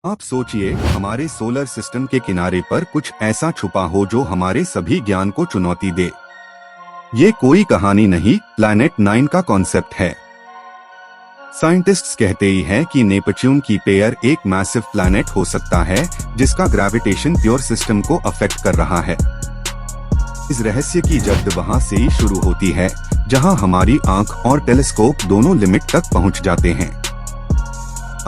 आप सोचिए, हमारे सोलर सिस्टम के किनारे पर कुछ ऐसा छुपा हो जो हमारे सभी ज्ञान को चुनौती दे। ये कोई कहानी नहीं, प्लैनेट 9 का कॉन्सेप्ट है। साइंटिस्ट्स कहते ही हैं कि नेपच्यून की पेयर एक मैसिव प्लैनेट हो सकता है जिसका ग्रेविटेशन प्योर सिस्टम को अफेक्ट कर रहा है। इस रहस्य की जद वहां से ही शुरू होती है जहां हमारी आंख और टेलीस्कोप दोनों लिमिट तक पहुंच जाते हैं।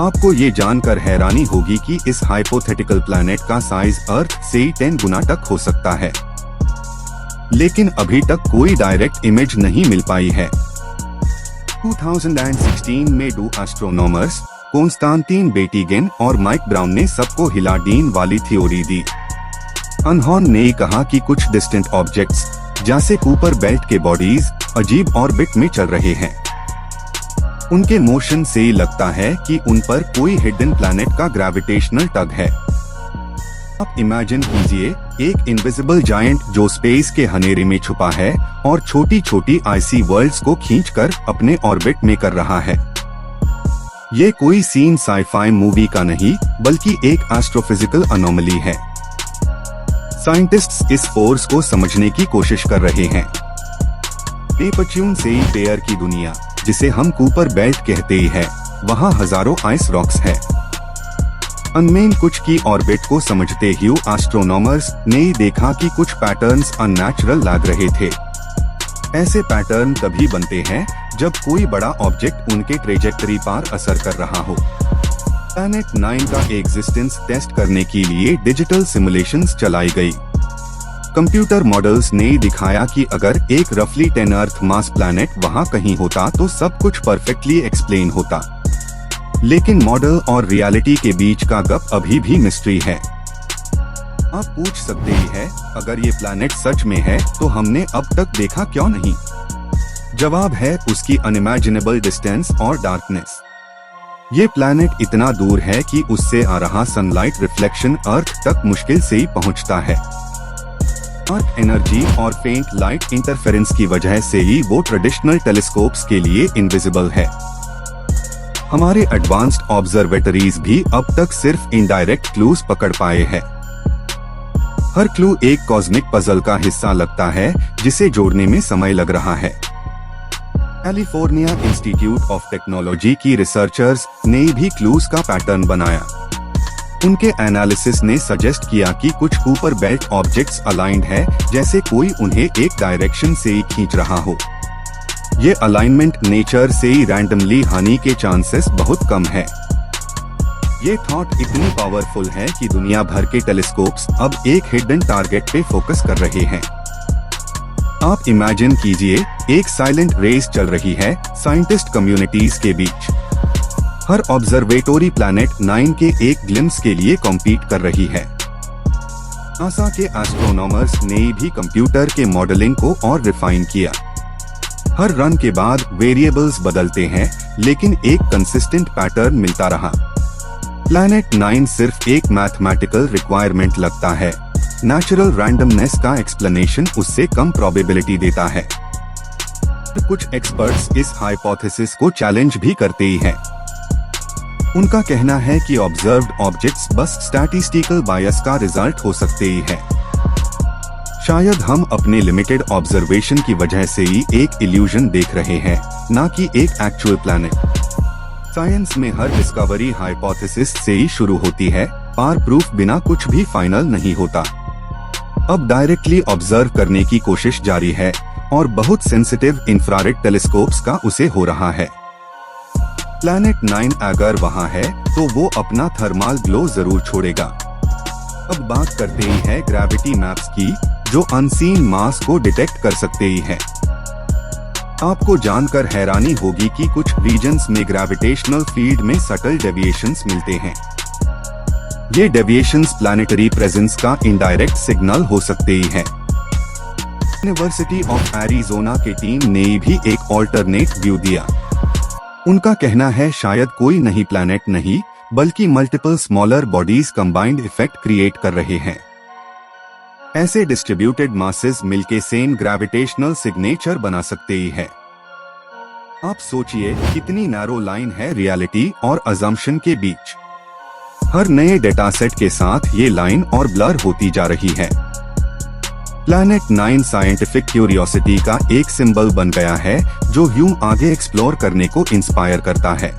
आपको ये जानकर हैरानी होगी कि इस हाइपोथेटिकल प्लैनेट का साइज अर्थ से 10 गुना तक हो सकता है, लेकिन अभी तक कोई डायरेक्ट इमेज नहीं मिल पाई है। 2016 में दो एस्ट्रोनॉमर्स कॉन्स्टेंटिन बेटिगेन और माइक ब्राउन ने सबको हिलाडीन वाली थ्योरी दी। अनहॉर्न ने कहा कि कुछ डिस्टेंट ऑब्जेक्ट्स जैसे कूपर बेल्ट के बॉडीज अजीब ऑर्बिट में चल रहे हैं। उनके मोशन से लगता है कि उन पर कोई हिडन प्लैनेट का ग्रेविटेशनल टग है। आप इमेजिन कीजिए, एक इनविजिबल जायंट जो स्पेस के हनेरे में छुपा है और छोटी छोटी आइसी वर्ल्ड्स को खींचकर अपने ऑर्बिट में कर रहा है। ये कोई सीन साइफाई मूवी का नहीं, बल्कि एक एस्ट्रोफिजिकल अनोमली है। साइंटिस्ट्स इस फोर्स को समझने की कोशिश कर रहे हैं। नेपच्यून से ही पेयर की दुनिया, जिसे हम कूपर बेल्ट कहते ही है, वहाँ हजारों आइस रॉक्स है। अनमेन कुछ की ऑर्बिट को समझते ही एस्ट्रोनॉमर्स ने देखा कि कुछ पैटर्न्स अननेचुरल लग रहे थे। ऐसे पैटर्न तभी बनते हैं जब कोई बड़ा ऑब्जेक्ट उनके ट्रेजेक्टरी पर असर कर रहा हो। प्लैनेट 9 का एग्जिस्टेंस टेस्ट करने के लिए डिजिटल सिमुलेशंस चलाई गई। कंप्यूटर मॉडल्स ने दिखाया कि अगर एक रफली 10 अर्थ मास प्लैनेट वहां कहीं होता तो सब कुछ परफेक्टली एक्सप्लेन होता। लेकिन मॉडल और रियलिटी के बीच का गप अभी भी मिस्ट्री है। आप पूछ सकते ही है, अगर ये प्लैनेट सच में है तो हमने अब तक देखा क्यों नहीं? जवाब है उसकी अनइमेजिनेबल डिस्टेंस और डार्कनेस। ये प्लैनेट इतना दूर है कि उससे आ रहा सनलाइट रिफ्लेक्शन अर्थ तक मुश्किल से ही पहुंचता है। डार्क एनर्जी और फेंट लाइट इंटरफेरेंस की वजह से ही वो ट्रेडिशनल टेलीस्कोप्स के लिए इनविजिबल है। हमारे एडवांस्ड ऑब्जर्वेटरीज भी अब तक सिर्फ इनडायरेक्ट क्लूज पकड़ पाए हैं। हर क्लू एक कॉस्मिक पजल का हिस्सा लगता है जिसे जोड़ने में समय लग रहा है। कैलिफोर्निया इंस्टीट्यूट ऑफ टेक्नोलॉजी की रिसर्चर्स ने भी क्लूज का पैटर्न बनाया। उनके एनालिसिस ने सजेस्ट किया कि कुछ कूपर बेल्ट ऑब्जेक्ट्स अलाइंड है, जैसे कोई उन्हें एक डायरेक्शन से ही खींच रहा हो। ये अलाइनमेंट नेचर से ही रैंडमली हानि के चांसेस बहुत कम है। ये थॉट इतनी पावरफुल है कि दुनिया भर के टेलीस्कोप्स अब एक हिडन टारगेट पे फोकस कर रहे हैं। आप इमेजिन कीजिए, एक साइलेंट रेस चल रही है साइंटिस्ट कम्युनिटीज के बीच। हर ऑब्जर्वेटरी प्लैनेट 9 के एक ग्लिम्स के लिए कॉम्पीट कर रही है। नासा के एस्ट्रोनॉमर्स ने भी कंप्यूटर के मॉडलिंग को और रिफाइन किया। हर रन के बाद वेरिएबल्स बदलते हैं, लेकिन एक कंसिस्टेंट पैटर्न मिलता रहा। प्लैनेट 9 सिर्फ एक मैथमेटिकल रिक्वायरमेंट लगता है। नेचुरल रैंडमनेस का एक्सप्लेनेशन उससे कम प्रोबेबिलिटी देता है। कुछ एक्सपर्ट्स इस हाइपोथेसिस को चैलेंज भी करते ही हैं। उनका कहना है कि ऑब्जर्व्ड ऑब्जेक्ट्स बस स्टैटिस्टिकल बायस का रिजल्ट हो सकते ही है। शायद हम अपने लिमिटेड ऑब्जर्वेशन की वजह से ही एक इल्यूजन देख रहे हैं, ना कि एक एक्चुअल प्लैनेट। साइंस में हर डिस्कवरी हाइपोथेसिस से ही शुरू होती है, पर प्रूफ बिना कुछ भी फाइनल नहीं होता। अब डायरेक्टली ऑब्जर्व करने की कोशिश जारी है और बहुत सेंसिटिव इंफ्रारेड टेलीस्कोप्स का उसे हो रहा है। प्लैनेट 9 अगर वहां है तो वो अपना थर्मल ग्लो जरूर छोड़ेगा। अब बात करते ही है ग्रेविटी मैप्स की, जो अनसीन मास को डिटेक्ट कर सकते ही है। आपको जानकर हैरानी होगी कि कुछ रीजन्स में ग्रेविटेशनल फील्ड में सटल डेविएशंस मिलते हैं। ये डेविएशंस प्लैनेटरी प्रेजेंस का इनडायरेक्ट सिग्नल हो सकते ही है। यूनिवर्सिटी ऑफ एरिजोना की टीम ने भी एक ऑल्टरनेट व्यू दिया। उनका कहना है शायद कोई नई प्लैनेट नहीं, बल्कि multiple smaller bodies combined effect create कर रहे हैं। ऐसे डिस्ट्रीब्यूटेड मासेस मिलके सेम ग्रेविटेशनल सिग्नेचर बना सकते ही है। आप सोचिए, कितनी नैरो लाइन है रियलिटी और अजम्पशन के बीच। हर नए डेटा सेट के साथ ये लाइन और ब्लर होती जा रही है। प्लैनेट 9 साइंटिफिक क्यूरियोसिटी का एक सिंबल बन गया है जो ह्यूम आगे एक्सप्लोर करने को इंस्पायर करता है।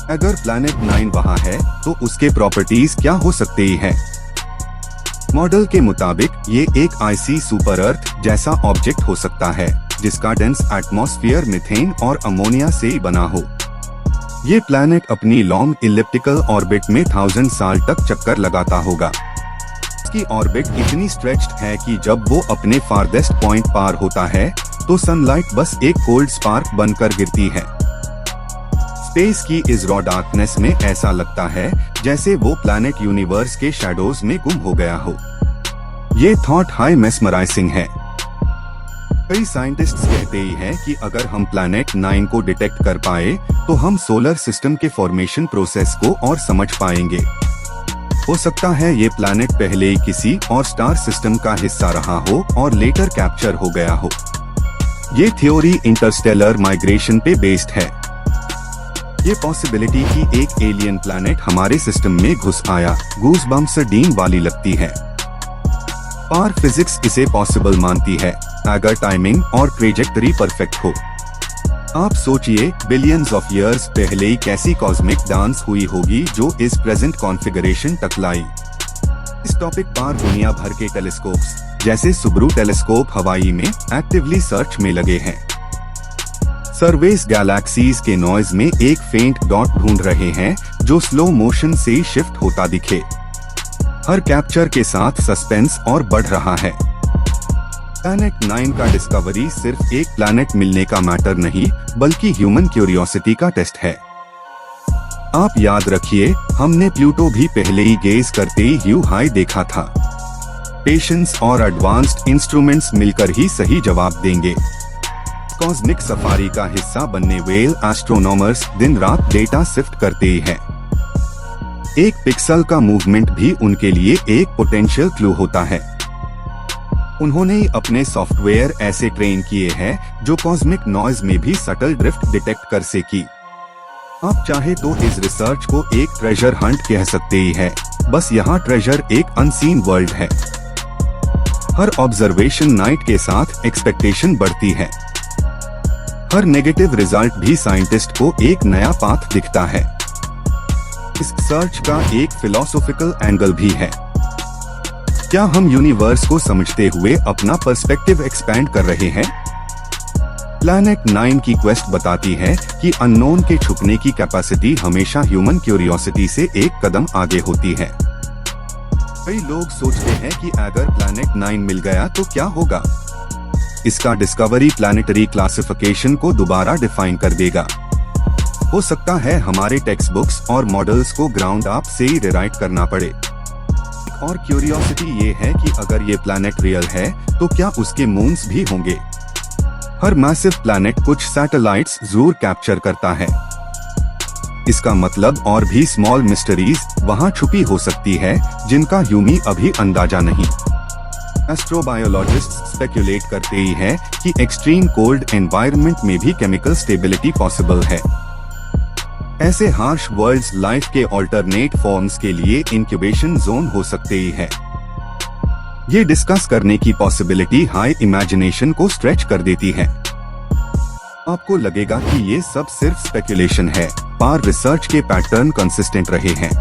अगर प्लैनेट 9 वहाँ है तो उसके प्रॉपर्टीज क्या हो सकते हैं? मॉडल के मुताबिक ये एक आईसी सुपर अर्थ जैसा ऑब्जेक्ट हो सकता है जिसका डेंस एटमॉस्फेयर मीथेन और अमोनिया से ही बना हो। ये प्लैनेट अपनी लॉन्ग इलिप्टिकल ऑर्बिट में 1000 साल तक चक्कर लगाता होगा। इसकी ऑर्बिट इतनी स्ट्रेच्ड है कि जब वो अपने फारदेस्ट पॉइंट पार होता है तो सनलाइट बस एक कोल्ड स्पार्क बनकर गिरती है। स्पेस की इस रॉ डार्कनेस में ऐसा लगता है जैसे वो प्लैनेट यूनिवर्स के शैडोज में गुम हो गया हो। ये थॉट हाई मेस्मराइजिंग है। कई साइंटिस्ट्स कहते ही हैं कि अगर हम प्लैनेट 9 को डिटेक्ट कर पाए तो हम सोलर सिस्टम के फॉर्मेशन प्रोसेस को और समझ पाएंगे। हो सकता है ये प्लैनेट पहले ही किसी और स्टार सिस्टम का हिस्सा रहा हो और लेटर कैप्चर हो गया हो। ये थ्योरी इंटरस्टेलर माइग्रेशन पे बेस्ड है। ये पॉसिबिलिटी कि एक एलियन प्लैनेट हमारे सिस्टम में घुस आया गूज़बम्प्स डीन वाली लगती है। पार फिजिक्स इसे पॉसिबल मानती है अगर टाइमिंग और ट्रेजेक्टरी परफेक्ट हो। आप सोचिए बिलियंस ऑफ ईयर्स पहले ही कैसी कॉस्मिक डांस हुई होगी जो इस प्रेजेंट कॉन्फ़िगरेशन तक लाई। इस टॉपिक पर दुनिया भर के टेलीस्कोप्स जैसे सुब्रू टेलीस्कोप हवाई में एक्टिवली सर्च में लगे हैं। सर्वेस गैलेक्सीज के नॉइज में एक फेंट डॉट ढूंढ रहे हैं जो स्लो मोशन से शिफ्ट होता दिखे। हर कैप्चर के साथ सस्पेंस और बढ़ रहा है। प्लैनेट 9 का डिस्कवरी सिर्फ एक प्लैनेट मिलने का मैटर नहीं बल्कि ह्यूमन क्यूरियोसिटी का टेस्ट है। आप याद रखिए हमने प्लूटो भी पहले ही गेज करते ही ह्यू हाई देखा था। पेशेंस और एडवांस्ड इंस्ट्रूमेंट्स मिलकर ही सही जवाब देंगे। कॉस्मिक सफारी का हिस्सा बनने वेल एस्ट्रोनॉमर्स दिन रात डेटा सिफ्ट करते ही हैं। एक पिक्सल का मूवमेंट भी उनके लिए एक पोटेंशियल क्लू होता है। उन्होंने अपने सॉफ्टवेयर ऐसे ट्रेन किए हैं जो कॉस्मिक नॉइज में भी सटल ड्रिफ्ट डिटेक्ट कर सके। आप चाहे तो इस रिसर्च को एक ट्रेजर हंट कह सकते ही है। बस यहाँ ट्रेजर एक अनसीन वर्ल्ड है। हर ऑब्जर्वेशन नाइट के साथ एक्सपेक्टेशन बढ़ती है। हर नेगेटिव रिजल्ट भी साइंटिस्ट को एक नया पाथ दिखता है। इस सर्च का एक फिलोसॉफिकल एंगल भी है। क्या हम यूनिवर्स को समझते हुए अपना पर्सपेक्टिव एक्सपैंड कर रहे हैं? प्लैनेट 9 की क्वेस्ट बताती है कि अननोन के छुपने की कैपेसिटी हमेशा ह्यूमन क्यूरियोसिटी से एक कदम आगे होती है। कई लोग सोचते हैं कि अगर प्लैनेट 9 मिल गया तो क्या होगा? इसका डिस्कवरी प्लैनेटरी क्लासिफिकेशन को दोबारा डिफाइन कर देगा। हो सकता है हमारे टेक्स्ट बुक्स और मॉडल्स को ग्राउंड अप से ही रिराइट करना पड़े। और क्यूरियोसिटी ये है कि अगर ये प्लैनेट रियल है तो क्या उसके मून्स भी होंगे? हर मैसिव प्लैनेट कुछ सैटेलाइट्स जरूर कैप्चर करता है। इसका मतलब और भी स्मॉल मिस्टरीज वहाँ छुपी हो सकती है जिनका ह्यूमी अभी अंदाजा नहीं। एस्ट्रोबायोलॉजिस्ट्स स्पेक्युलेट करते ही हैं कि एक्सट्रीम कोल्ड एनवायरनमेंट में भी केमिकल स्टेबिलिटी पॉसिबल है। ऐसे हार्श वर्ल्ड्स लाइफ के ऑल्टरनेट फॉर्म्स के लिए इंक्यूबेशन जोन हो सकते ही है। ये डिस्कस करने की पॉसिबिलिटी हाई इमेजिनेशन को स्ट्रेच कर देती है। आपको लगेगा कि ये सब सिर्फ स्पेक्युलेशन है, पर रिसर्च के पैटर्न कंसिस्टेंट रहे हैं।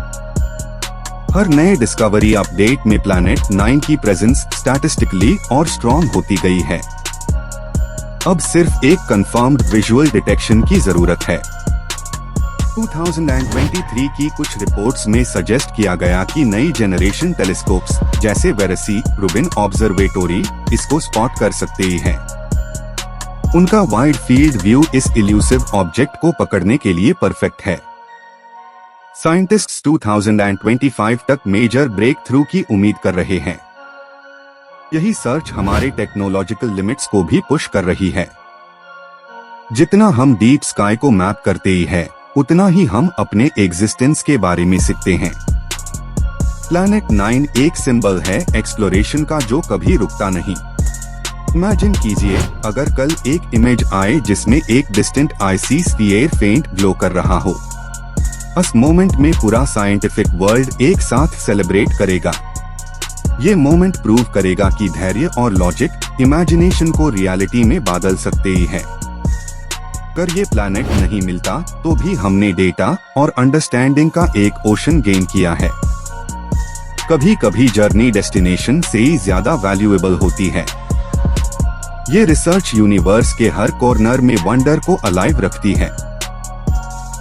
हर नए डिस्कवरी अपडेट में प्लैनेट 9 की प्रेजेंस स्टैटिस्टिकली और स्ट्रॉन्ग होती गई है। अब सिर्फ एक कंफर्म्ड विजुअल डिटेक्शन की जरूरत है। 2023 की कुछ रिपोर्ट्स में सजेस्ट किया गया कि नई जनरेशन टेलीस्कोप्स जैसे वेरेसी रूबिन ऑब्जर्वेटोरी इसको स्पॉट कर सकते ही हैं। उनका वाइड फील्ड व्यू इस इल्यूसिव ऑब्जेक्ट को पकड़ने के लिए परफेक्ट है। साइंटिस्ट्स 2025 तक मेजर ब्रेक थ्रू की उम्मीद कर रहे हैं। यही सर्च हमारे टेक्नोलॉजिकल लिमिट्स को भी पुश कर रही है। जितना हम डीप स्काई को मैप करते ही है उतना ही हम अपने एग्जिस्टेंस के बारे में सीखते हैं। प्लैनेट 9 एक सिंबल है एक्सप्लोरेशन का जो कभी रुकता नहीं। इमेजिन कीजिए अगर कल एक इमेज आए जिसमें एक डिस्टेंट आईसी स्फीयर फेंट ग्लो कर रहा हो। उस मोमेंट में पूरा साइंटिफिक वर्ल्ड एक साथ सेलिब्रेट करेगा। ये मोमेंट प्रूव करेगा कि धैर्य और लॉजिक इमेजिनेशन को रियलिटी में बदल सकते ही है। अगर ये प्लैनेट नहीं मिलता तो भी हमने डेटा और अंडरस्टैंडिंग का एक ओशन गेन किया है। कभी कभी जर्नी डेस्टिनेशन से ही ज्यादा वैल्यूएबल होती है। ये रिसर्च यूनिवर्स के हर कॉर्नर में वंडर को अलाइव रखती है।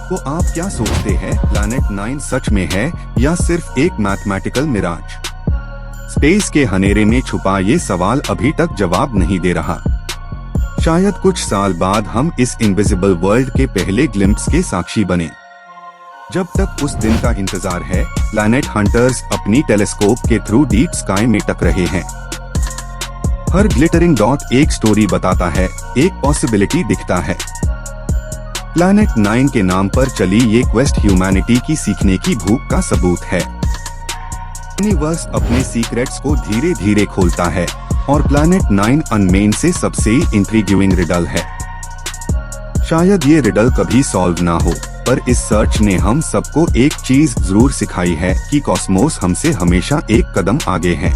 तो आप क्या सोचते हैं, प्लैनेट 9 सच में है या सिर्फ एक मैथमेटिकल मिराज? स्पेस के हनेरे में छुपा ये सवाल अभी तक जवाब नहीं दे रहा। शायद कुछ साल बाद हम इस इनविजिबल वर्ल्ड के पहले ग्लिम्प्स के साक्षी बने। जब तक उस दिन का इंतजार है, प्लैनेट हंटर्स अपनी टेलीस्कोप के थ्रू डीप स्काई में टक रहे हैं। हर ग्लिटरिंग डॉट एक स्टोरी बताता है, एक पॉसिबिलिटी दिखता है। प्लैनेट 9 के नाम पर चली ये क्वेस्ट ह्यूमैनिटी की सीखने की भूख का सबूत है। यूनिवर्स अपने सीक्रेट्स को धीरे धीरे खोलता है और प्लैनेट 9 अनमेन से सबसे इंट्रिग्यूइंग रिडल है। शायद ये रिडल कभी सॉल्व ना हो, पर इस सर्च ने हम सबको एक चीज जरूर सिखाई है कि कॉस्मोस हमसे हमेशा एक कदम आगे है।